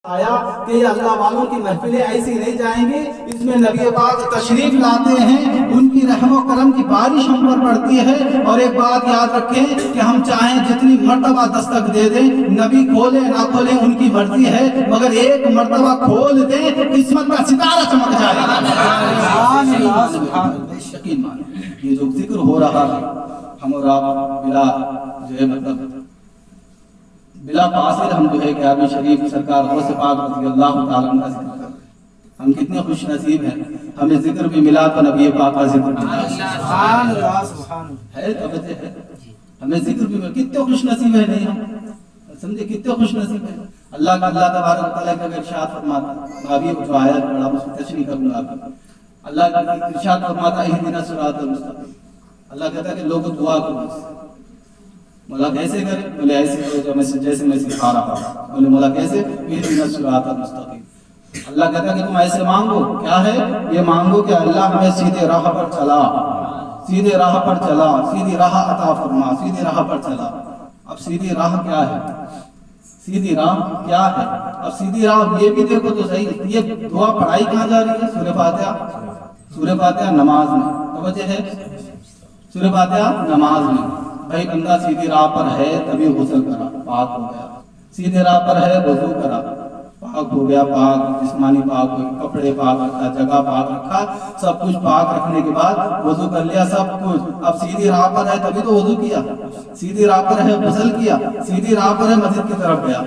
آیا کہ یہ اللہ والوں کی محفلیں ایسی نہیں جائیں گی، اس میں نبی پاک تشریف لاتے ہیں، ان کی رحم و کرم کی بارش ہم پر پڑتی ہے۔ اور ایک بات یاد رکھیں کہ ہم چاہیں جتنی مرتبہ دستک دے دیں، نبی کھولے نہ کھولے ان کی مرضی ہے، مگر ایک مرتبہ کھول دیں قسمت کا ستارہ چمک جائے گا۔ یقین مانیں یہ جو ذکر ہو رہا ہے ہم اور آپ بلا جو ہے مطلب بلا فاصل ہم جو ہے کہ عربی شریف سرکار غوث پاک رضی اللہ تعالیٰ عنہ کا ذکر کرتے ہیں۔ ہم کتنے خوش نصیب ہیں، ہمیں ذکر بھی ملا تو نبی پاک کا ذکر بھی ملا ہے، توجہ ہے، ہمیں ذکر بھی ملا۔ کتنے خوش نصیب ہیں، نہیں ہم سمجھے کتنے خوش نصیب ہیں۔ اللہ تبارک و تعالیٰ کا ارشاد فرماتا ہے، ابھی جو آیت پڑھا اس کی تشریح کروں گا۔ اللہ کا ارشاد فرماتا ہے اہدنا الصراط المستقیم، اللہ کہتا ہے کہ لوگ دعا کرو۔ مولا کیسے کرے؟ بولے ایسے کرو جیسے میں سکھا رہا ہوں۔ بولے مولا کیسے؟ اہدنا الصراط المستقیم۔ اللہ کہتا ہے کہ تم ایسے مانگو، کیا ہے یہ مانگو کہ اللہ ہمیں سیدھے راہ پر چلا، سیدھے راہ پر چلا، سیدھی راہ عطا فرما، سیدھی راہ پر چلا۔ اب سیدھی راہ کیا ہے؟ سیدھی راہ کیا ہے؟ اب سیدھی راہ یہ بھی دیکھو تو صحیح، یہ دعا پڑھائی کہاں جا رہی ہے؟ سورہ فاتحہ، سورہ فاتحہ نماز میں، توجہ ہے، سورہ فاتحہ نماز میں۔ بھائی بندہ سیدھی راہ پر ہے تبھی غسل کرا، پاک ہو گیا، سیدھے راہ پر ہے وضو کرا، پاک ہو گیا، پاک جسمانی پاک ہو گیا، کپڑے پاک رکھا، جگہ پاک رکھا، سب کچھ پاک رکھنے کے بعد وضو کر لیا سب کچھ۔ اب سیدھی راہ پر ہے تبھی تو وضو کیا، سیدھی راہ پر ہے غسل کیا، سیدھی راہ پر ہے مسجد کی طرف گیا،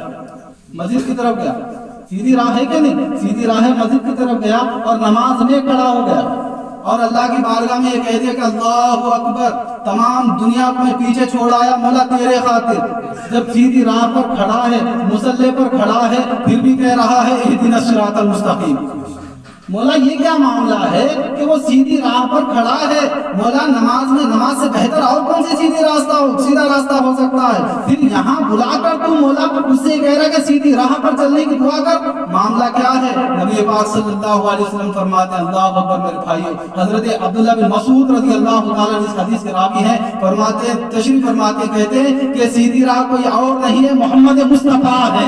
مسجد کی طرف گیا، سیدھی راہ ہے کہ نہیں؟ سیدھی راہ ہے، مسجد کی طرف گیا اور نماز میں کھڑا ہو گیا اور اللہ کی بارگاہ میں یہ کہہ دیا کہ اللہ اکبر، تمام دنیا کو میں پیچھے چھوڑ آیا مولا تیرے خاطر۔ جب سیدھی راہ پر کھڑا ہے، مصلی پر کھڑا ہے، پھر بھی کہہ رہا ہے اہدنا الصراط المستقیم۔ مولا یہ کیا معاملہ ہے کہ وہ سیدھی راہ پر کھڑا ہے؟ مولا نماز میں نماز سے بہتر اور کون سی سیدھی سیدھا راستہ ہو سکتا ہے؟ پھر یہاں بلا کر تو مولا اس سے کہہ رہا کہ سیدھی راہ پر چلنے کی دعا کر۔ معاملہ کیا ہے؟ نبی پاک صلی اللہ علیہ وسلم فرماتے ہیں، اللہ اکبر میرے بھائیو، حضرت عبداللہ بن مسعود رضی اللہ تعالیٰ اس حدیث کے راوی ہیں، فرماتے ہیں، تشریف فرماتے کہتے ہیں کہ سیدھی راہ کوئی اور نہیں ہے، محمد مصطفیٰ ہے۔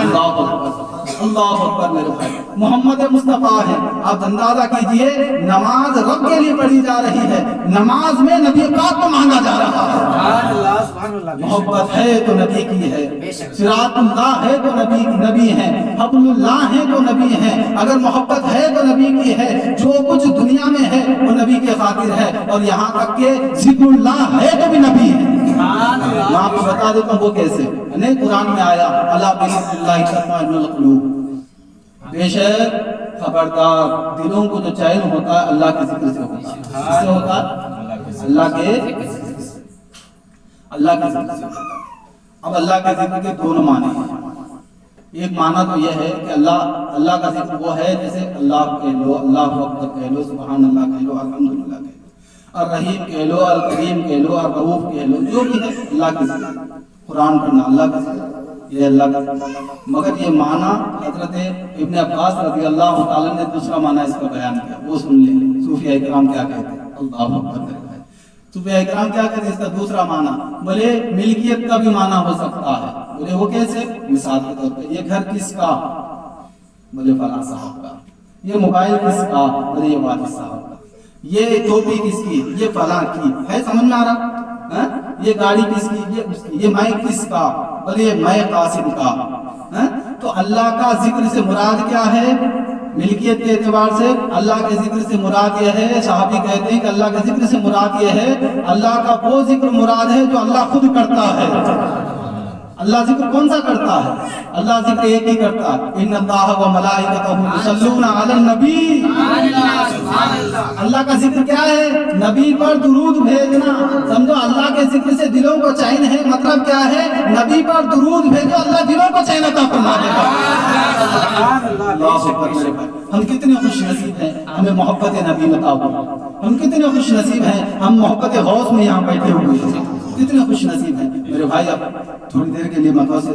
اللہ اکبر، اللہ اکبر میرے بھائی، محمد مصطفیٰ ہے۔ آپ اندازہ کیجئے نماز رب کے لیے پڑھی جا رہی ہے، نماز میں نبی پاک کو مانگا جا رہا ہے۔ محبت ہے تو نبی کی ہے، صراط اللہ ہے تو نبی ہے، حبل اللہ ہے تو نبی ہے۔ اگر محبت ہے تو نبی کی ہے، جو کچھ دنیا میں ہے وہ نبی کے خاطر ہے، اور یہاں تک کہ ذکر اللہ ہے تو بھی نبی ہے۔ میں آپ کو بتا دیتا ہوں وہ کیسے، نہیں قرآن میں آیا الا بذکر اللہ تطمئن القلوب، بے شک خبردار دلوں کو جو چین ہوتا ہے اللہ کے ذکر سے ہوتا ہے۔ کس سے ہوتا ہے؟ اللہ کے ذکر سے۔ اب اللہ کے ذکر کے دونوں معنی ہیں۔ ایک معنی تو یہ ہے کہ اللہ کا ذکر وہ ہے جیسے اللہ کہہ لو، اللہ اکبر کہہ لو، سبحان اللہ کہہ لو، الحمدللہ کہہ لو، الرحیم کہہ لو، الکریم کہہ لو، الرؤوف کہہ لو، جو بھی ہے اللہ کے ذکر۔ قرآن پڑھنا اللہ کا ذکر، یہ اللہ کا ذکر۔ مگر یہ معنی حضرت ابن عباس رضی اللہ تعالیٰ نے دوسرا معنی اس کا بیان کیا، وہ سن لیں صوفیاء کرام کیا کہتے ہیں۔ اللہ اکبر، صوفیاء کرام کیا کہتے ہیں اس کا دوسرا معنی؟ بولے ملکیت کا بھی معنی ہو سکتا ہے۔ بولے وہ کیسے؟ مثال کے طور پہ یہ گھر کس کا؟ بولے فلاں صاحب کا۔ یہ موبائل کس کا؟ بولے یہ والد صاحب کا۔ یہ ٹوپی کس کی؟ یہ فلاں کی ہے، سمجھ میں آ رہا؟ یہ گاڑی کس کی؟ یہ اس کی۔ یہ مائک کس کا؟ بولے یہ میں قاسم کا۔ تو اللہ کا ذکر سے مراد کیا ہے؟ ملکیت کے اعتبار سے اللہ کے ذکر سے مراد یہ ہے، صحابی کہتے ہیں کہ اللہ کے ذکر سے مراد یہ ہے، اللہ کا وہ ذکر مراد ہے جو اللہ خود کرتا ہے۔ اللہ ذکر کون سا کرتا ہے؟ اللہ ذکر ایک ہی کرتا ہے، ان اللہ و ملائکتہ یصلون علی النبی۔ اللہ کا ذکر کیا ہے؟ نبی پر درود بھیجنا۔ سمجھو اللہ کے ذکر سے دلوں کو چین ہے، مطلب کیا ہے؟ نبی پر درود بھیجو، اللہ دلوں کو چین عطا فرما دے گا۔ ہم کتنے خوش نصیب ہیں، ہمیں محبت نبی عطا ہو۔ ہم کتنے خوش نصیب ہیں، ہم محبت غوث میں یہاں بیٹھے ہوئے ہیں، کتنے خوش نصیب ہیں میرے بھائی۔ اب تھوڑی دیر کے لیے غوث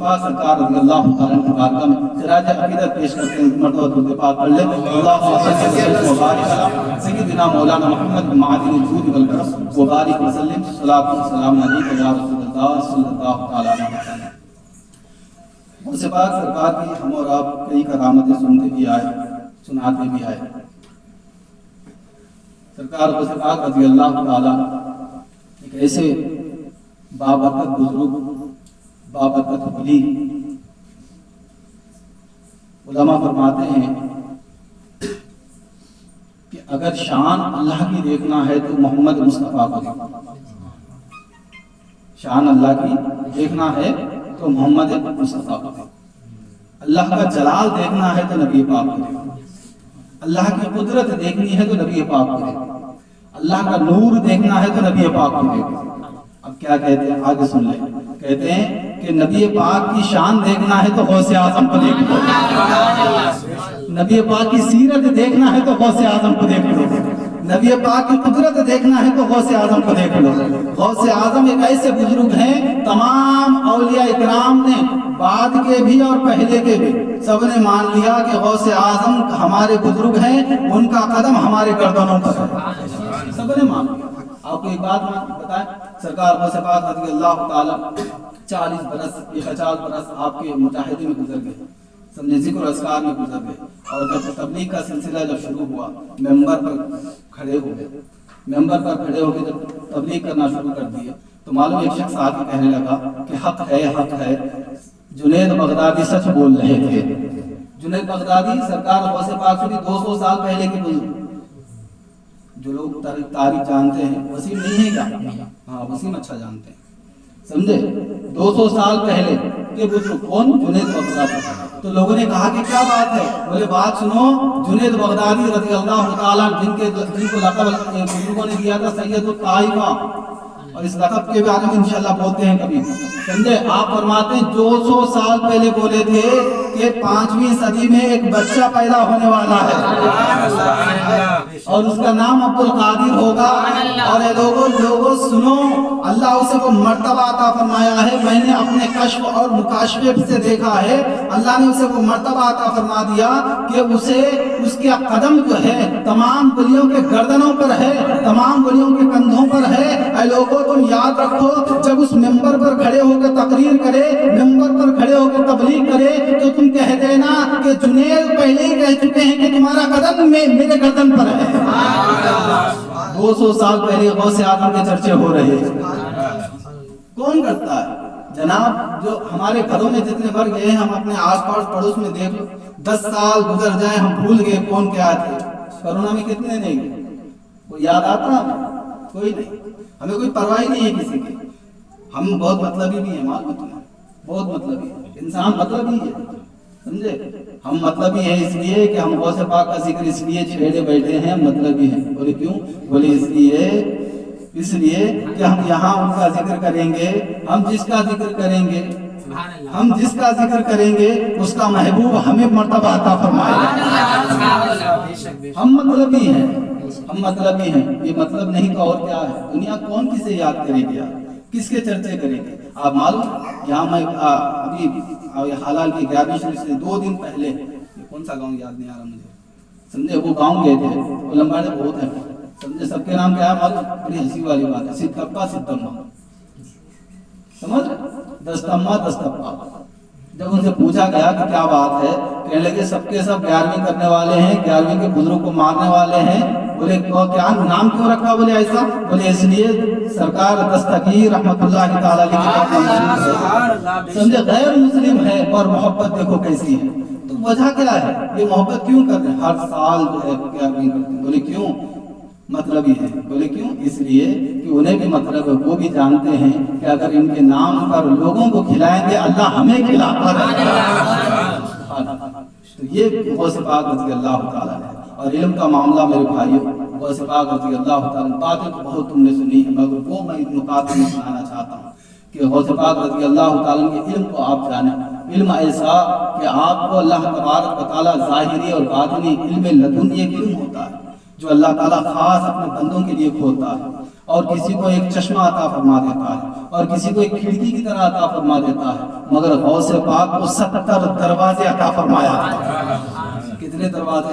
پاک سرکار رضی اللہ تعالیٰ عنہ بارگاہ میں خراج عقیدت پیش کرتے ہیں، مرتبہ درود پاک پڑھ لیں۔ اللہم صل وسلم وبارک علی سیدنا مولانا محمد معدن الجود والکرم وبارک وسلم، صلاۃ و سلام علیک یا رسول اللہ صلی اللہ تعالیٰ علیہ وسلم۔ غوث پاک سرکار کی ہم اور آپ کئی کرامتیں سنتے بھی آئے، سناتے بھی آئے۔ سرکار غوث پاک رضی اللہ تعالیٰ ایک ایسے بابرکت بزرگ، بابرکت ولی، علماء فرماتے ہیں کہ اگر شان اللہ کی دیکھنا ہے تو محمد مصطفیٰ کو دیکھو، شان اللہ کی دیکھنا ہے تو محمد مصطفیٰ کو دیکھو، اللہ کا جلال دیکھنا ہے تو نبی پاک کو دیکھو، اللہ کی قدرت دیکھنی ہے تو نبی پاک کو دیکھو، اللہ کا نور دیکھنا ہے تو نبی پاک کو دیکھو۔ اب کیا کہتے ہیں آگے سن لیں، کہتے ہیں کہ نبی پاک کی شان دیکھنا ہے تو غوث اعظم کو دیکھ لو، نبی پاک کی سیرت دیکھنا ہے تو غوث اعظم کو دیکھ لو، نبی پاک کی قدرت دیکھنا ہے تو غوث اعظم کو دیکھ لو۔ غوث اعظم ایک ایسے بزرگ ہیں، تمام اولیاء اکرام نے، بعد کے بھی اور پہلے کے بھی، سب نے مان لیا کہ غوث اعظم ہمارے بزرگ ہیں، ان کا قدم ہمارے گردنوں پر ہے، سب نے مان لیا۔ آپ کو ایک بات بتائیں، سرکار غوث پاک رضی اللہ تعالیٰ 40 برس یا 50 برس آپ کے مجاہدے میں گزر گئے، سمجھے ذکر و اذکار میں گزر گئے، اور جب تبلیغ کا سلسلہ جب شروع ہوا، ممبر پر کھڑے ہو گئے، ممبر پر کھڑے ہو کے جب تبلیغ کرنا شروع کر دیا تو معلوم ایک شخص آ کے کہنے لگا کہ حق ہے، جنید بغدادی سچ بول رہے تھے۔ جنید بغدادی سرکار غوث پاک سے بھی 200 سال پہلے کے بزرگ، جو لوگ تاریخ جانتے ہیں، وسیم نہیں ہے کیا؟ ہاں وسیم اچھا جانتے ہیں، سمجھے؟ 200 سال پہلے کے بزرگ کون؟ جنید بغدادی۔ تو لوگوں نے کہا کہ کیا بات ہے؟ بولے بات سنو، جنید بغدادی رضی اللہ تعالیٰ جن کو لقب بزرگوں نے دیا تھا سید الطائفہ، اور اس لقب کے بارے میں انشاءاللہ بولتے ہیں کبھی، سمجھے؟ آپ فرماتے ہیں 200 سال پہلے بولے تھے کہ 5ویں صدی میں ایک بچہ پیدا ہونے والا ہے اور اس کا نام عبد القادر ہوگا، اور اے لوگوں سنو، اللہ اسے کو مرتبہ عطا فرمایا ہے، میں نے اپنے کشف اور مکاشفے سے دیکھا ہے، اللہ نے اسے کو مرتبہ عطا فرما دیا کہ اسے اس کے قدم جو ہے تمام ولیوں کے گردنوں پر ہے، تمام ولیوں کے کندھوں پر ہے۔ اے لوگوں تم یاد رکھو، جب اس ممبر پر کھڑے ہو کے تقریر کرے، ممبر پر کھڑے ہو کے تبلیغ کرے تو تم کہہ دینا کہ جنید پہلے ہی کہہ چکے ہیں کہ تمہارا قدم میرے گردن پر ہے۔ 200 سال پہلے غوث اعظم کے چرچے ہو رہے ہیں۔ کون کرتا ہے جناب؟ جو ہمارے گھروں میں جتنے مر گئے ہیں، ہم اپنے آس پاس پڑوس میں دیکھ لو، 10 سال گزر جائیں ہم بھول گئے کون کیا تھے۔ کرونا میں کتنے نہیں گئے؟ کوئی یاد آتا؟ کوئی نہیں، ہمیں کوئی پرواہ نہیں ہے کسی کی۔ ہم بہت مطلبی بھی ہیں، معلوم تمہیں، بہت مطلبی ہے، انسان مطلبی ہے، سمجھے؟ ہم مطلبی ہیں اس لیے کہ ہم غوث پاک کا ذکر اس لیے چھیڑے بیٹھے ہیں، مطلبی ہیں۔ بولے کیوں؟ بولے اس لیے کہ ہم یہاں ان کا ذکر کریں گے، ہم جس کا ذکر کریں گے، ہم جس کا ذکر کریں گے اس کا محبوب ہمیں مرتبہ عطا فرمائے گا۔ ہم مطلبی ہیں، ہم مطلبی ہیں، یہ مطلب نہیں تو اور کیا ہے؟ دنیا کون کسے یاد کرے گی؟ کس کے چرچے کریں گے؟ آپ معلوم، یہاں میں ابھی حلال کی 11ویں شریف سے 2 دن پہلے، کون سا گاؤں یاد نہیں آ رہا مجھے، سمجھے؟ وہ گاؤں گئے تھے، وہ لمباڑے بہت ہیں، سمجھے؟ سب کے نام کیا ہے معلوم؟ بڑی ہنسی والی بات ہے، سدھپا سدھما، سمجھ؟ دستما دستپا۔ جب ان سے پوچھا گیا کہ کیا بات ہے، کہنے لگے سب کے سب 11ویں کرنے والے ہیں، 11ویں کے بزرگ کو مارنے والے ہیں۔ بولے کیا نام کیوں رکھا؟ بولے ایسا، بولے اس لیے سرکار دستگیر رحمت اللہ تعالی علیہ، سمجھے؟ غیر مسلم ہے اور محبت دیکھو کیسی ہے۔ تو وجہ کیا ہے؟ یہ محبت کیوں کر رہے ہیں؟ ہر سال جو ہے 11ویں کرتے ہیں۔ بولے کیوں؟ مطلب ہی ہے۔ بولے کیوں؟ اس لیے کہ انہیں بھی مطلب ہے، وہ بھی جانتے ہیں کہ اگر ان کے نام پر لوگوں کو کھلائیں گے اللہ ہمیں کھلاتا ہے۔ تو یہ غوث پاک رضی اللہ تعالیٰ ہے۔ اور علم کا معاملہ میرے بھائیوں، غوث پاک رضی اللہ تعالیٰ، باتیں تو بہت تم نے سنی ہے، مگر وہ میں نکات میں سنانا چاہتا ہوں کہ غوث پاک رضی اللہ تعالیٰ کے علم کو آپ جانیں، علم ایسا کہ آپ کو اللہ تبارک و تعالیٰ ظاہری اور باطنی علم لدنی ایک علم ہوتا ہے جو اللہ تعالیٰ خاص اپنے بندوں کے لیے کھولتا ہے، اور کسی کو ایک چشمہ عطا فرما دیتا ہے اور کسی کو ایک کھڑکی کی طرح عطا فرما دیتا ہے، مگر غوث پاک کو 70 دروازے عطا فرمایا ہے۔ کتنے دروازے؟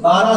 12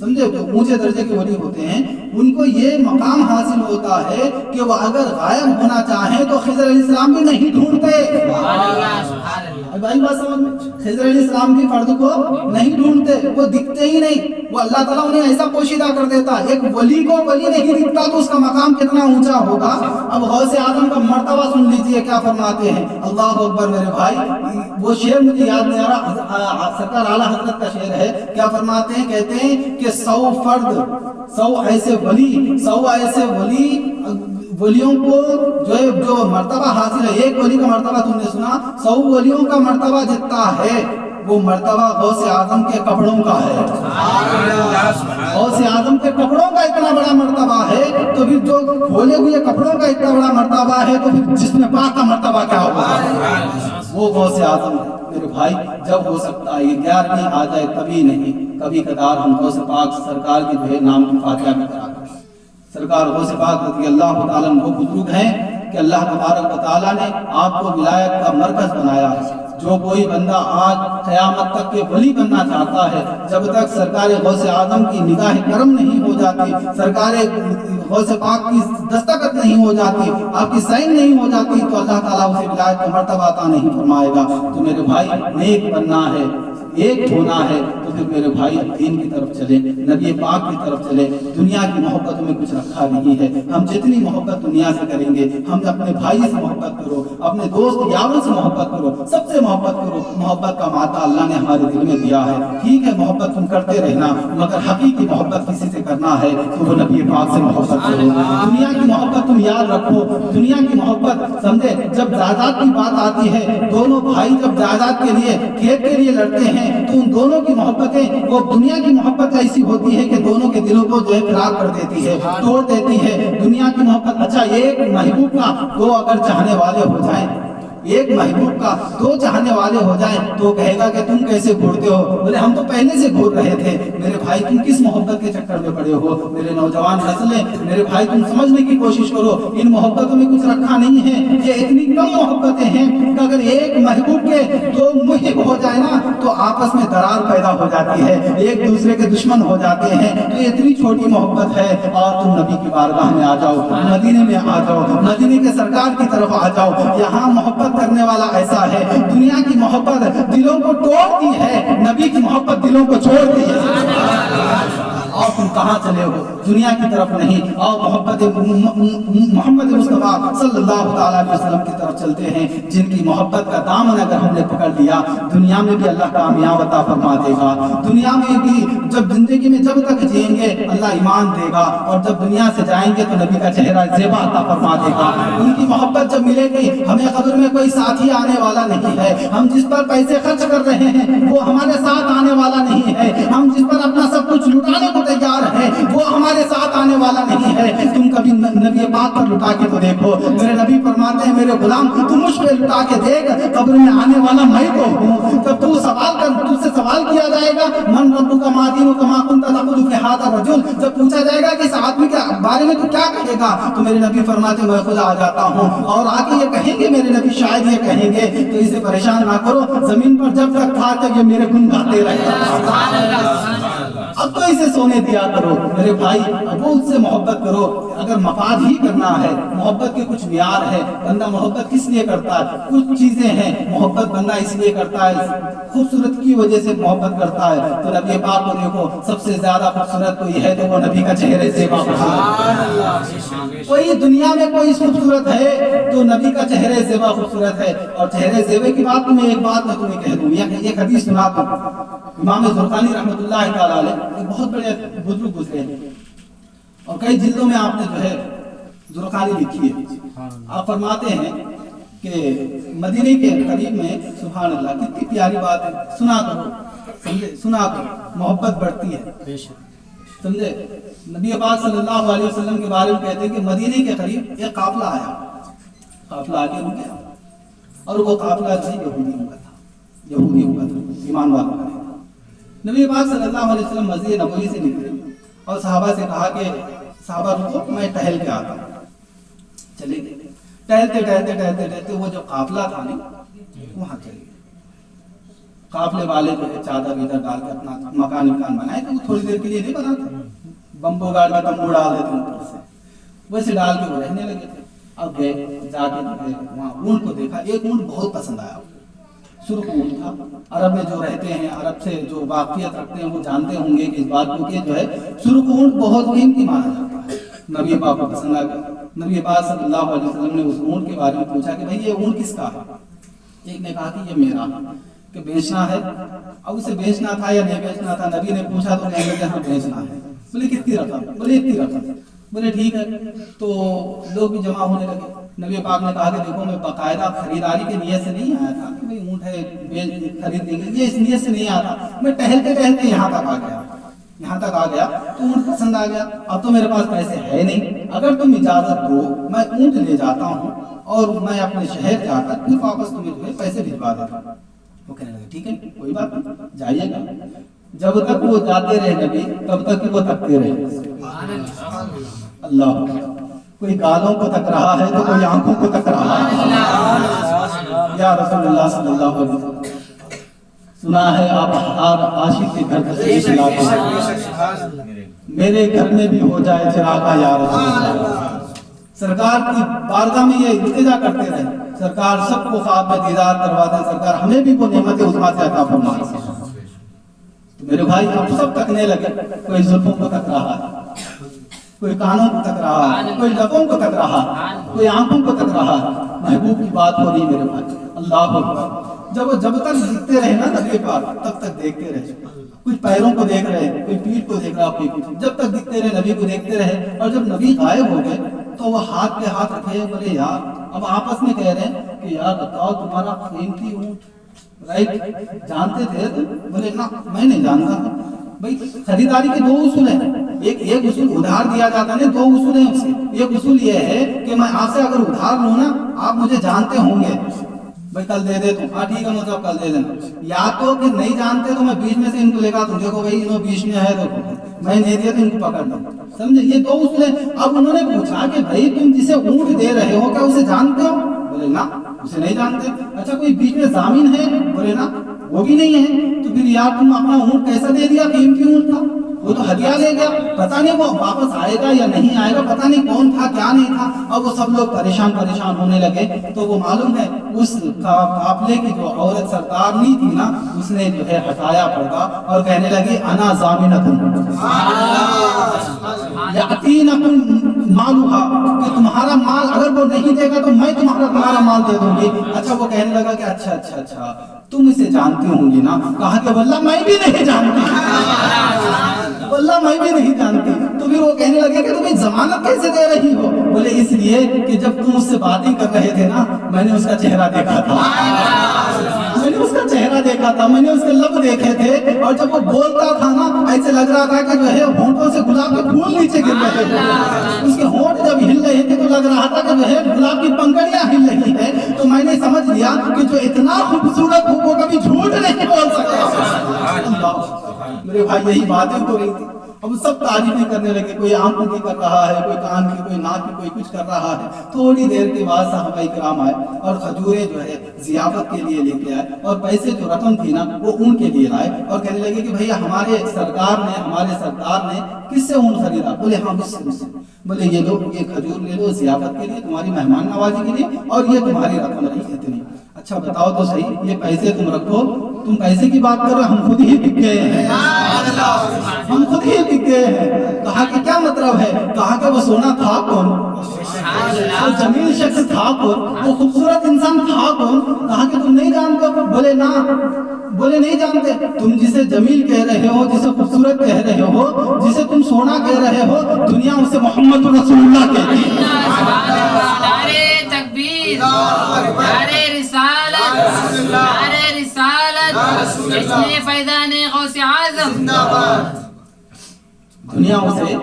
سمجھے، اونچے درجے کے ولی ہوتے ہیں، ان کو یہ مقام حاصل ہوتا ہے کہ وہ اگر غائب ہونا چاہیں تو خضر علیہ السلام بھی نہیں ڈھونڈتے۔ بھائی بات سمجھ میں، خضر علیہ السلام کی فرد کو نہیں ڈھونڈتے، وہ دکھتے ہی نہیں، وہ اللہ تعالیٰ انہیں ایسا پوشیدہ کر دیتا ہے۔ ایک ولی کو ولی نہیں دکھتا تو اس کا مقام کتنا اونچا ہوگا۔ اب غوث اعظم کا مرتبہ سن لیجئے کیا فرماتے ہیں، اللہ اکبر میرے بھائی، وہ شعر مجھے یاد نہیں آ رہا، سرکار اعلیٰ حضرت کا شعر ہے، کیا فرماتے ہیں، کہتے ہیں کہ 100 فرد، 100 ایسے ولی ولیوں کو جو مرتبہ حاصل ہے، ایک ولی کا مرتبہ تم نے سنا، 100 ولیوں کا مرتبہ جتنا ہے وہ مرتبہ غوث اعظم کے کپڑوں کا ہے۔ غوث اعظم کے کپڑوں کا اتنا بڑا مرتبہ ہے تو پھر جو کھولے ہوئے کپڑوں کا اتنا بڑا مرتبہ ہے تو پھر جسم پاک کا مرتبہ کیا ہوگا؟ وہ غوث اعظم ہے میرے بھائی۔ جب ہو سکتا ہے 11ویں آ جائے تبھی نہیں، کبھی کبھار ہم غوث پاک سرکار کی جو ہے نام کی فاتحہ بھی کرا کر، سرکار غوث پاک رضی اللہ تعالیٰ عنہ وہ بزرگ ہیں کہ اللہ تبارک و تعالیٰ نے آپ کو ولایت کا مرکز بنایا ہے۔ جو کوئی بندہ آج قیامت تک کے ولی بننا چاہتا ہے، جب تک سرکار غوث اعظم کی نگاہ کرم نہیں ہو جاتی، سرکار غوث پاک کی دستخط نہیں ہو جاتی، آپ کی سائن نہیں ہو جاتی، تو اللہ تعالیٰ اسے ولایت کا مرتبہ عطا نہیں فرمائے گا۔ تو میرے بھائی نیک بننا ہے، ایک ہونا ہے، تو پھر میرے بھائی دین کی طرف چلے، نبی پاک کی طرف چلے۔ دنیا کی محبت میں کچھ رکھا نہیں ہے، ہم جتنی محبت دنیا سے کریں گے، ہم اپنے بھائی سے محبت کرو، اپنے دوست یاروں سے محبت کرو، سب سے محبت کرو۔ محبت کا مادہ اللہ نے ہمارے دل میں دیا ہے، ٹھیک ہے محبت تم کرتے رہنا، مگر حقیقی محبت کسی سے کرنا ہے تو وہ نبی پاک سے محبت کرو۔ دنیا کی محبت تم یاد رکھو، دنیا کی محبت سمجھے، جب جائیداد کی بات آتی ہے، دونوں بھائی جب جائیداد کے لیے، کھیت کے لیے لڑتے ہیں تو ان دونوں کی محبتیں، وہ دنیا کی محبت ایسی ہوتی ہے کہ دونوں کے دلوں کو جو ہے فراق کر دیتی ہے، توڑ دیتی ہے۔ دنیا کی محبت، اچھا ایک محبوب کا 2 اگر چاہنے والے ہو جائیں، ایک محبوب کا 2 چاہنے والے ہو جائیں تو کہے گا کہ تم کیسے گھوڑتے ہو؟ بولے ہم تو پہلے سے گھوڑ رہے تھے۔ میرے بھائی تم کس محبت کے چکر میں پڑے ہو؟ میرے نوجوان نسلیں، میرے بھائی تم سمجھنے کی کوشش کرو، ان محبتوں میں کچھ رکھا نہیں ہے۔ یہ اتنی کم محبتیں ہیں کہ اگر ایک محبوب کے 2 محب ہو جائے نا تو آپس میں درار پیدا ہو جاتی ہے، ایک دوسرے کے دشمن ہو جاتے ہیں۔ تو یہ اتنی چھوٹی محبت ہے، اور تم نبی کی بارگاہ میں آ جاؤ، مدینے میں آ جاؤ، مدینے کے سرکار کی طرف آ جاؤ۔ یہاں محبت کرنے والا ایسا ہے، دنیا کی محبت دلوں کو توڑتی ہے، نبی کی محبت دلوں کو چھوڑتی ہے۔ اور تم کہاں چلے ہو؟ دنیا کی طرف نہیں، اور محبت محمد مصطفیٰ صلی اللہ تعالیٰ علیہ وسلم کی طرف چلتے ہیں، جن کی محبت کا دامن اگر ہم نے پکڑ لیا، دنیا میں بھی اللہ کامیاب عطا فرما دے گا، دنیا میں بھی جب زندگی میں جب تک جئیں گے اللہ ایمان دے گا، اور جب دنیا سے جائیں گے تو نبی کا چہرہ زیبا عطا فرما دے گا۔ ان کی محبت جب ملے گی، ہمیں قبر میں کوئی ساتھی آنے والا نہیں ہے، ہم جس پر پیسے خرچ کر رہے ہیں وہ ہمارے ساتھ آنے والا نہیں ہے، ہم جس پر اپنا سب کچھ لٹانے کو تیار ہے وہ ہمارے ساتھ آنے والا نہیں ہے۔ تم کبھی نبی پاک پر لٹا کے تو دیکھو، میرے نبی فرماتے ہیں میرے غلام تم مجھ پہ لٹا کے دیکھ، قبر میں آنے والا میں تو ہوں۔ جب تو سوال کر، تجھ سے سوال کیا جائے گا من ربک ما دینک ما کنت تقول فی ھذا الرجل، جب پوچھا جائے گا کہ اس آدمی کے بارے میں تو کیا کہے گا، تو میرے نبی فرماتے ہیں میں خود آ جاتا ہوں، اور آ کے یہ کہیں گے میرے نبی شاید یہ کہیں گے تو اسے پریشان نہ کرو، زمین پر جب تک تھا تک یہ میرے گن گاتے رہے، اب تو اسے سونے دیا کرو۔ میرے بھائی اب اس سے محبت کرو، اگر مفاد ہی کرنا ہے، محبت کے کچھ معیار ہے، بندہ محبت کس لیے کرتا ہے، کچھ چیزیں ہیں، محبت بندہ اس لیے کرتا ہے، خوبصورت کی وجہ سے محبت کرتا ہے، تو نبی پاک کو دیکھو سب سے زیادہ خوبصورت کوئی ہے تو وہ نبی کا چہرے زیبا خوبصورت، کوئی دنیا میں کوئی خوبصورت ہے تو نبی کا چہرے زیبا خوبصورت ہے۔ اور چہرے زیبے کی بات میں ایک بات میں تمہیں کہہ دوں، ایک حدیث سنا دوں، امام زرقانی رحمۃ اللہ تعالی علیہ ایک بہت بڑے بزرگ گزرے ہیں، اور کئی جلدوں میں آپ نے جو ہے زرقانی لکھی ہے۔ آپ فرماتے ہیں کہ مدینے کے قریب میں، سبحان اللہ کتنی پیاری بات ہے، سنا کرو، سمجھے، سنا کرو، محبت بڑھتی ہے، سمجھے۔ نبی پاک صلی اللہ علیہ وسلم کے بارے میں کہتے ہیں کہ مدینے کے قریب ایک قافلہ آیا، قافلہ آگے رکا، اور وہ قافلہ جو یہودیوں کا تھا، یہودیوں کا تھا، ایمان والوں کا نہیں تھا۔ نبی پاک صلی اللہ علیہ وسلم مسجد نبوی سے نکلے اور صحابہ سے کہا کہ صحابہ رکو میں ٹہل کے آتا ہوں، چلے گئے، ٹہلتے ٹہلتے ٹہلتے ٹہلتے وہ جو قافلہ تھا نا وہاں چلے گئے، قافلے والے جو ہے چادر ادھر ڈال کے اپنا مکان بنائے تو وہ تھوڑی دیر کے لیے نہیں بناتے، بمبو گاڑ کے تمبو ڈال دیتے اوپر سے، ویسے ڈال کے وہ رہنے لگے تھے۔ اب گئے جا کے وہاں اونٹ کو دیکھا، ایک اونٹ بہت پسند آیا، سرخ اونٹ تھا۔ عرب میں جو رہتے ہیں، عرب سے جو واقفیت رکھتے ہیں وہ جانتے ہوں گے کہ اس بات کو کہ جو ہے سرخ اونٹ بہت قیمتی مانا جاتا ہے۔ نبی پاک کو پسند آ گیا۔ نبی پاک صلی اللہ علیہ وسلم نے اس اونٹ کے بارے میں پوچھا کہ بھائی یہ اونٹ کس کا ہے؟ ایک نے کہا کہ یہ میرا، کہ بیچنا ہے؟ اب اسے بیچنا تھا یا نہیں بیچنا تھا؟ نبی نے پوچھا تو کہنے لگے ہاں بیچنا ہے۔ بولے کتنی رقم؟ بولے اتنی رقم۔ بولے ٹھیک ہے۔ تو لوگ بھی جمع ہونے لگے۔ نبی پاک نے کہا کہ دیکھو میں باقاعدہ خریداری کی نیت سے نہیں آیا تھا کہ بھائی اونٹ ہے خرید لیں گے، یہ اس نیت سے نہیں آیا تھا، میں ٹہلتے ٹہلتے یہاں تک آ گیا تو اونٹ پسند آ گیا۔ اب تو میرے پاس پیسے ہے نہیں، اگر تم اجازت دو میں اونٹ لے جاتا ہوں اور میں اپنے شہر جا کر پھر واپس تمہیں جو ہے پیسے بھجوا دیتا ہوں۔ وہ کہنے لگے ٹھیک ہے کوئی بات نہیں، جائیے گا۔ جب تک وہ جاتے رہے نبی تب تک وہ تکتے رہے۔ اللہ، کوئی گالوں کو تک رہا ہے تو کوئی آنکھوں کو تک رہا ہے۔ یا رسول اللہ صلی اللہ علیہ وسلم، سنا ہے آپ ہر عاشق کے گھر تشریف لاتے ہیں، میرے گھر میں بھی ہو جائے چراغا یا رسول اللہ۔ سرکار کی بارگاہ میں یہ التجا کرتے رہے، سرکار سب کو خواب میں دیدار کروا دیں، سرکار ہمیں بھی وہ نعمت عظمیٰ سے عطا فرمائے۔ تو میرے بھائی اب سب تکنے لگے، کوئی زلفوں کو تک رہا ہے، کوئی کانوں کو تک رہا ہے، کوئی لبوں کو تک رہا ہے، کوئی آنکھوں کو تک رہا ہے۔ محبوب کی بات ہو رہی میرے بھائی، اللہ اکبر۔ جب تک دیکھتے رہے نا نبی پاک تب تک دیکھتے رہے، کچھ پیروں کو دیکھ رہے، کوئی پیٹھ کو دیکھ رہا، کوئی جب تک دیکھتے رہے نبی کو دیکھتے رہے۔ اور جب نبی غائب ہو گئے تو وہ ہاتھ پہ ہاتھ رکھے، بولے یار، اب آپس میں کہہ رہے ہیں کہ یار بتاؤ تمہارا قیمتی اونٹ رائٹ جانتے تھے تم؟ بولے نہ میں نہیں جانتا تھا۔ بھائی خریداری کے دو اصول ہیں، ایک اصول ادھار دیا جاتا ہے، دو اصول ہیں اس کے۔ ایک اصول یہ ہے کہ میں آپ سے اگر ادھار لوں نا، آپ مجھے جانتے ہوں گے، بھائی کل دے دے تم، ہاں ٹھیک ہے مطلب کل دے دینا۔ یا تو کہ نہیں جانتے تو میں بیچ میں سے ان کو لے گا، تم دیکھو بھائی انہوں بیچ میں ہے تو میں نہیں دیا تو ان کو پکڑ لوں، سمجھے؟ یہ دو اصول ہیں۔ اب انہوں نے پوچھا کہ بھائی تم جسے اونٹ دے رہے ہو کیا اسے جانتے ہو؟ بولے نا اسے نہیں جانتے۔ اچھا کوئی بیچ میں ضامن ہے؟ بولے نا وہ بھی نہیں ہے۔ تو پھر یار تم اپنا اونٹ کیسا دے دیا؟ قیمتی اونٹ تھا، وہ تو ہدیہ لے گیا، پتہ نہیں وہ واپس آئے گا یا نہیں آئے گا، پتہ نہیں کون تھا کیا نہیں تھا۔ اب وہ سب لوگ پریشان ہونے لگے۔ تو وہ معلوم ہے اس قافلے کی جو عورت سردارنی تھی نا، اس نے جو ہے ہٹایا پردہ اور کہنے لگی انا ضامنۃ یاتینکم مالھا، کہ تمہارا مال اگر وہ نہیں دے گا تو میں تمہارا مال دے دوں گی۔ اچھا وہ کہنے لگا کہ اچھا تم اسے جانتی ہوں گی نا؟ کہا کہ واللہ میں بھی نہیں جانتی، واللہ میں بھی نہیں جانتی۔ تو پھر وہ کہنے لگے کہ تم ضمانت کیسے دے رہی ہو؟ بولے اس لیے کہ جب تم اس سے باتیں کر رہے تھے نا، میں نے اس کا چہرہ دیکھا تھا، میں نے اس کا چہرہ دیکھا تھا، میں نے اس کے لب دیکھے تھے، اور جب وہ بولتا تھا نا ایسے لگ رہا تھا کہ جو ہے ہونٹوں سے گلاب کے پھول نیچے گر رہے تھے، اس کے ہونٹ جب ہل رہے تھے تو لگ رہا تھا کہ جو ہے گلاب کی پنکھڑیاں ہل رہی ہے۔ تو میں نے سمجھ لیا کہ جو اتنا خوبصورت ہو وہ کبھی جھوٹ نہیں بول سکتا۔ میرے بھائی یہی باتیں ہو رہی تھی۔ اب سب تعریفیں کرنے لگے، کوئی آنکھوں کی کر رہا ہے، کوئی کان کی، کوئی ناک کی، کوئی کچھ کر رہا ہے۔ تھوڑی دیر کے بعد صحابہ کرام آئے اور کھجوریں جو ہے ضیافت کے لیے لے کے آئے، اور پیسے جو رقم تھی نا وہ اون کے لیے لائے، اور کہنے لگے کہ بھیا ہمارے سردار نے کس سے اون خریدا؟ بولے ہاں مجھ سے۔ بولے یہ لو، یہ کھجور لے لو ضیافت کے لیے، تمہاری مہمان نوازی کے لیے، اور یہ تمہاری رقم رہی اتنی۔ اچھا بتاؤ تو صحیح، یہ پیسے تم رکھو، تم پیسے کی بات کر رہے، ہم خود ہی بک گئے ہیں، ہم خود ہی بک گئے ہیں۔ کہا کہ کیا مطلب ہے؟ کہا کہ وہ سونا تھا کون؟ وہ جمیل شخص تھا کون؟ وہ خوبصورت انسان تھا کون؟ کہا کہ تم نہیں جانتے؟ بولے نا، بولے نہیں جانتے۔ تم جسے جمیل کہہ رہے ہو، جسے خوبصورت کہہ رہے ہو، جسے تم سونا کہہ رہے ہو، دنیا اسے محمد رسول اللہ کہتی ہے۔ نعرے تکبیر، نعرے رسالت، نعرے رسالت، جشن فیضان غوث اعظم۔ دنیا اسے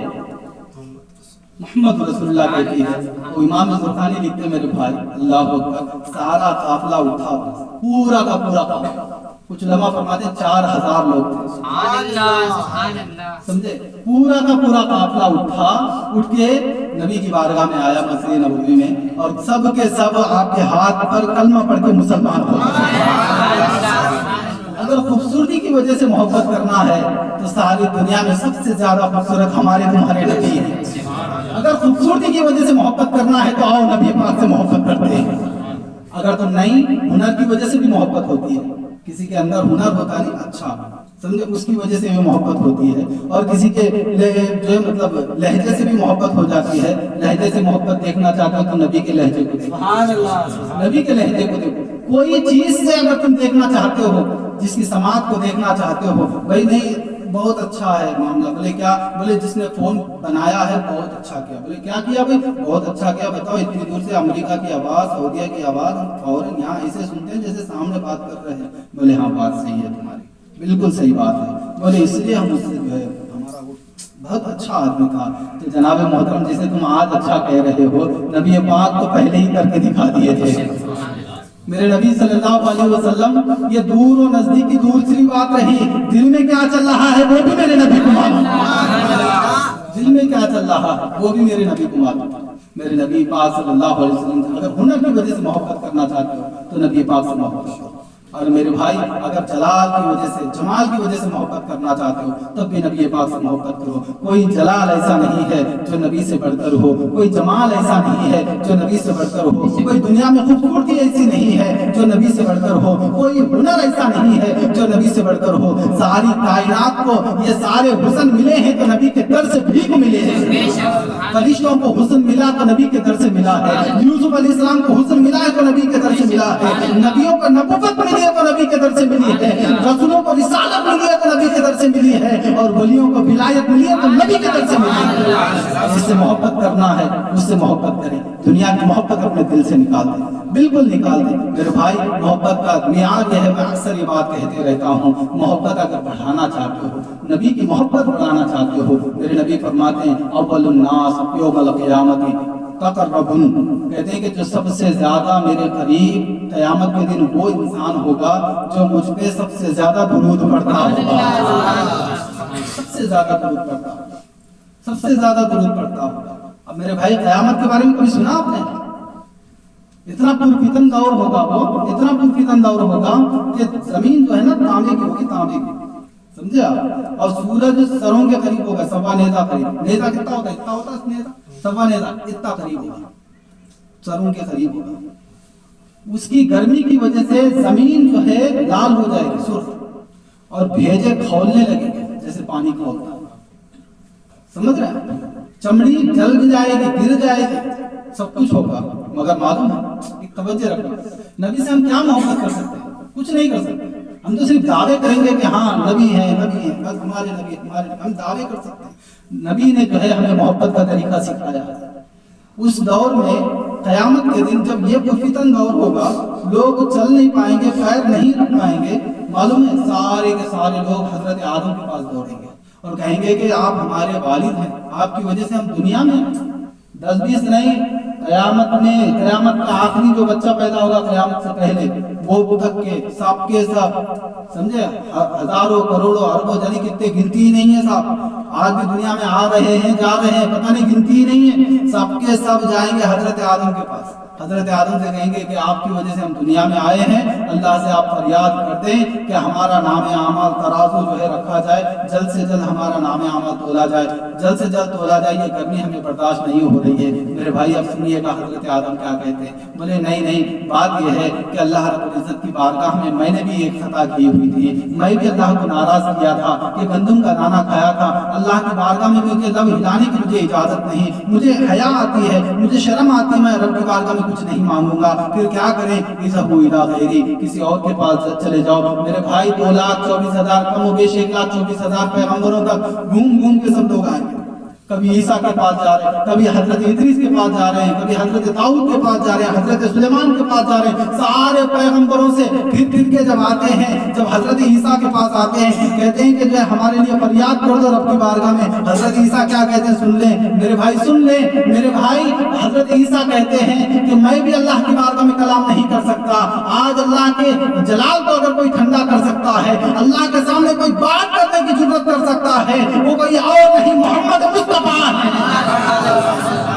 محمد رسول اللہ کہتی ہے۔ وہ امام زرقانی لکھتے ہیں میرے بھائی، اللہ اکبر، سارا قافلہ اٹھا، پورا کا پورا قافلہ، کچھ علماء فرماتے ہیں 4000 لوگ تھے، سبحان اللہ، سبحان اللہ، سمجھے؟ پورا کا پورا قافلہ اٹھ کے نبی کی بارگاہ میں آیا مسجد نبوی میں، اور سب کے سب آپ کے ہاتھ پر کلمہ پڑھ کے مسلمان ہو گئے۔ اگر خوبصورتی کی وجہ سے محبت کرنا ہے تو ساری دنیا میں سب سے زیادہ خوبصورت ہمارے تمہارے نبی ہیں. اگر خوبصورتی کی وجہ سے محبت کرنا ہے تو آؤ نبی پاک سے محبت کرتے ہیں. اگر تو نہیں، ہنر کی وجہ سے بھی محبت ہوتی ہے. کسی کے اندر ہنر ہوتا نہیں اچھا سمجھے، اس کی وجہ سے بھی محبت ہوتی ہے. اور کسی کے جو مطلب لہجے سے بھی محبت ہو جاتی ہے. لہجے سے محبت دیکھنا چاہتے ہو تو نبی کے لہجے کو دیکھو. سبحان اللہ. نبی کے لہجے کو دیکھو. کوئی چیز سے اگر تم دیکھنا چاہتے ہو، جس کی سماعت کو دیکھنا چاہتے ہو، بھائی نہیں بہت اچھا ہے معاملہ، بولے کیا، بولے جس نے فون بنایا ہے بہت اچھا کیا. بولے کیا کیا بھائی؟ بہت اچھا کیا. بتاؤ اتنی دور سے امریکہ کی آواز، سعودیہ کی آواز ہم فوراً یہاں ایسے سنتے ہیں جیسے سامنے بات کر رہے ہیں. بولے ہاں بات صحیح ہے تمہاری، بالکل صحیح بات ہے. بولے اس لیے ہم اس سے جو ہے ہمارا وہ بہت اچھا آدمی تھا. تو جناب محترم جسے تم آج اچھا کہہ رہے ہو، نبی پاک تو پہلے ہی کر کے دکھا دیے تھے. میرے نبی صلی اللہ علیہ وسلم، یہ دور و نزدیک کی دوسری بات رہی، دل میں کیا چل رہا ہے وہ بھی میرے نبی کو معلوم. دل میں کیا چل رہا ہے وہ بھی میرے نبی کو معلوم. میرے نبی پاک صلی اللہ علیہ وسلم اگر ہنر کی وجہ سے محبت کرنا چاہتے ہو تو نبی پاک سے محبت کرو. اور میرے بھائی اگر جلال کی وجہ سے، جمال کی وجہ سے محبت کرنا چاہتے ہو تب بھی نبی پاک سے محبت کرو. کوئی جلال ایسا نہیں ہے جو نبی سے بڑھ کر ہو، کوئی جمال ایسا نہیں ہے جو نبی سے بڑھ کر ہو، کوئی دنیا میں خوبصورتی ایسی نہیں ہے جو نبی سے بڑھ کر ہو، کوئی ہنر ایسا نہیں ہے جو نبی سے بڑھ کر ہو. ساری کائنات کو یہ سارے حسن ملے ہیں تو نبی کے در سے بھیک ملے ہیں. فرشتوں کو حسن ملا تو نبی کے در سے ملا ہے. یوسف علیہ السلام کو حسن ملا ہے تو نبی کے در سے ملا ہے. نبیوں کو نبوت ملی ہے تو نبی کے در سے ملی ہے. رسولوں کو رسالت ملی ہے تو نبی کے در سے ملی ہے. اور ولیوں کو ولایت ملی ہے تو نبی کے در سے ملی ہے. جس سے محبت کرنا ہے اس سے محبت کریں. دنیا کی محبت اپنے دل سے نکال دیں، بالکل نکال دیں. میرے بھائی محبت کا معیار یہ ہے، میں اکثر یہ بات کہتے رہتا ہوں، محبت اگر بڑھانا چاہتے ہو، نبی کی محبت بڑھانا چاہتے ہو، میرے نبی فرماتے ہیں اول الناس یوم القیامت تقربن، کہتے ہیں کہ جو سب سے زیادہ میرے قریب قیامت کے دن وہ انسان ہوگا جو مجھ پہ سب سے زیادہ درود پڑھتا ہوگا. سب سے زیادہ درود پڑھتا ہوگا، سب سے زیادہ درود پڑھتا ہوگا. اب میرے بھائی قیامت کے بارے میں کبھی سنا آپ نے؟ اتنا پرفتن دور ہوگا، وہ اتنا پرفتن دور ہوگا کہ زمین جو ہے نا تانبے کی ہوگی، تانبے کی، سمجھے آپ؟ اور سورج سروں کے قریب ہوگا، سوا نیزہ قریب. نیزہ کتنا ہوتا ہے؟ اتنا ہوتا ہے نیزہ، سوا نیزہ اتنا قریب ہوگا، سروں کے قریب ہوگا. اس کی گرمی کی وجہ سے زمین جو ہے لال ہو جائے گی، سرخ، اور بھیجے کھولنے لگیں گے جیسے پانی کھولتا ہے. سمجھ رہے ہیں؟ چمڑی جل جائے گی، گر جائے گی، سب کچھ ہوگا. مگر معلوم ہے، ایک توجہ رکھنا، نبی سے ہم کیا محبت کر سکتے ہیں؟ کچھ نہیں کر سکتے. ہم تو صرف دعوے کریں گے کہ ہاں نبی ہیں، نبی ہیں، بس ہمارے نبی، ہمارے نبی، ہم دعوے کر سکتے ہیں. نبی نے جو ہے ہمیں محبت کا طریقہ سکھایا ہے. اس دور میں قیامت کے دن جب یہ پرفتن دور ہوگا، لوگ چل نہیں پائیں گے، پیر نہیں رکھ پائیں گے. معلوم ہے سارے کے سارے لوگ حضرت آدم کے پاس دوڑیں گے اور کہیں گے کہ آپ ہمارے والد ہیں، آپ کی وجہ سے ہم دنیا میں ہیں. 10-20 نہیں، قیامت کا آخری جو بچہ پیدا ہوگا قیامت سے پہلے، وہ تک کے سب کے سب، سمجھے، ہزاروں کروڑوں اربوں، یعنی کتنے گنتی ہی نہیں ہے صاحب. آج بھی دنیا میں آ رہے ہیں، جا رہے ہیں، پتہ نہیں گنتی ہی نہیں ہے. سب کے سب جائیں گے حضرت آدم کے پاس. حضرت آدم سے کہیں گے کہ آپ کی وجہ سے ہم دنیا میں آئے ہیں، اللہ سے آپ فریاد کرتے ہیں کہ ہمارا نام اعمال ترازو جو ہے رکھا جائے، جلد سے جلد ہمارا نام اعمال تولا جائے، جلد سے جلد تولا جائے. یہ گرمی ہمیں برداشت نہیں ہو رہی ہے. میرے بھائی اب سنیے گا حضرت آدم کیا کہتے ہیں. بولے نہیں، بات یہ ہے کہ اللہ رب العزت کی بارگاہ میں نے بھی ایک خطا کی ہوئی تھی. میں بھی اللہ کو ناراض کیا تھا کہ گندم کا دانہ کھایا تھا. اللہ کی بارگاہ میں مجھے لب ہلانے کی مجھے اجازت نہیں، مجھے حیا آتی ہے، مجھے شرم آتی ہے، میں رب کی بارگاہ میں کچھ نہیں مانگوں گا. پھر کیا کریں؟ اذهبوا الى غیری، کسی اور کے پاس چلے جاؤ. میرے بھائی 2,24,000 کم و بیش 1,24,000 پیغمبروں تک گھوم کے سب لوگ آئیں گے. کبھی عیسیٰ کے پاس جا رہے ہیں، کبھی حضرت ادریس کے پاس جا رہے ہیں، کبھی حضرت داؤد کے پاس جا رہے ہیں، حضرت سلیمان کے پاس جا رہے ہیں. سارے پیغمبروں سے پھر کے جب آتے ہیں، جب حضرت عیسیٰ کے پاس آتے ہیں، کہتے ہیں کہ جو ہے ہمارے لیے فریاد کر دو رب کی بارگاہ میں. حضرت عیسیٰ کیا کہتے ہیں؟ سن لیں میرے بھائی، سن لیں میرے بھائی. حضرت عیسیٰ کہتے ہیں کہ میں بھی اللہ کی بارگاہ میں کلام نہیں کر سکتا. آج اللہ کے جلال کو اگر کوئی ٹھنڈا کر سکتا ہے، اللہ کے سامنے کوئی بات کرنے کی جرات کر سکتا ہے، وہ کوئی اور نہیں، محمد مصطفیٰ ہے.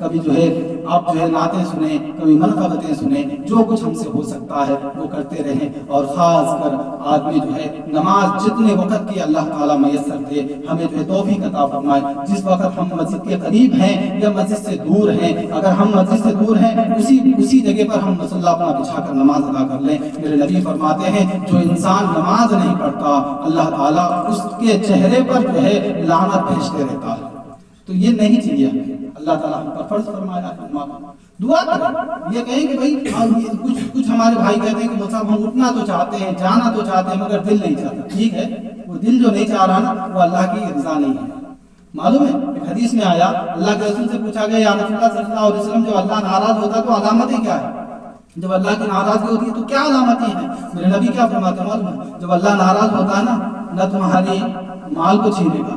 کبھی جو ہے آپ جو ہے نعتیں سنیں، کبھی منقبتیں سنیں، جو کچھ ہم سے ہو سکتا ہے وہ کرتے رہیں، اور خاص کر آدمی جو ہے نماز جتنے وقت کی اللہ تعالیٰ میسر دے ہمیں جو ہے توفیق عطا فرمائے۔ جس وقت ہم مسجد کے قریب ہیں یا مسجد سے دور ہیں، اگر ہم مسجد سے دور ہیں اسی جگہ پر ہم مصلی اپنا بچھا کر نماز ادا کر لیں۔ میرے نبی فرماتے ہیں جو انسان نماز نہیں پڑھتا اللہ تعالیٰ اس کے چہرے پر جو ہے لعنت بھیجتے رہتا ہے۔ تو یہ نہیں چاہیے، اللہ تعالیٰ ہم پر فرض فرمایا دعا کریں، یہ کہیں کہ بھائی کچھ ہمارے بھائی کہتے ہیں کہ وہ صاحب ہم اٹھنا تو چاہتے ہیں، جانا تو چاہتے ہیں، مگر دل نہیں چاہتا۔ ٹھیک ہے، وہ دل جو نہیں چاہ رہا نا وہ اللہ کی رضا نہیں ہے۔ معلوم ہے ایک حدیث میں آیا، اللہ کے رسول سے پوچھا گیا یا رسول اللہ صلی اللہ علیہ وسلم جب اللہ ناراض ہوتا تو علامتیں کیا ہے؟ جب اللہ کی ناراضگی ہوتی ہے تو کیا علامتیں ہیں؟ میرے نبی کیا فرماتے ہیں معلوم ہے؟ جب اللہ ناراض ہوتا ہے نا، نہ تمہاری مال کو چھینے گا،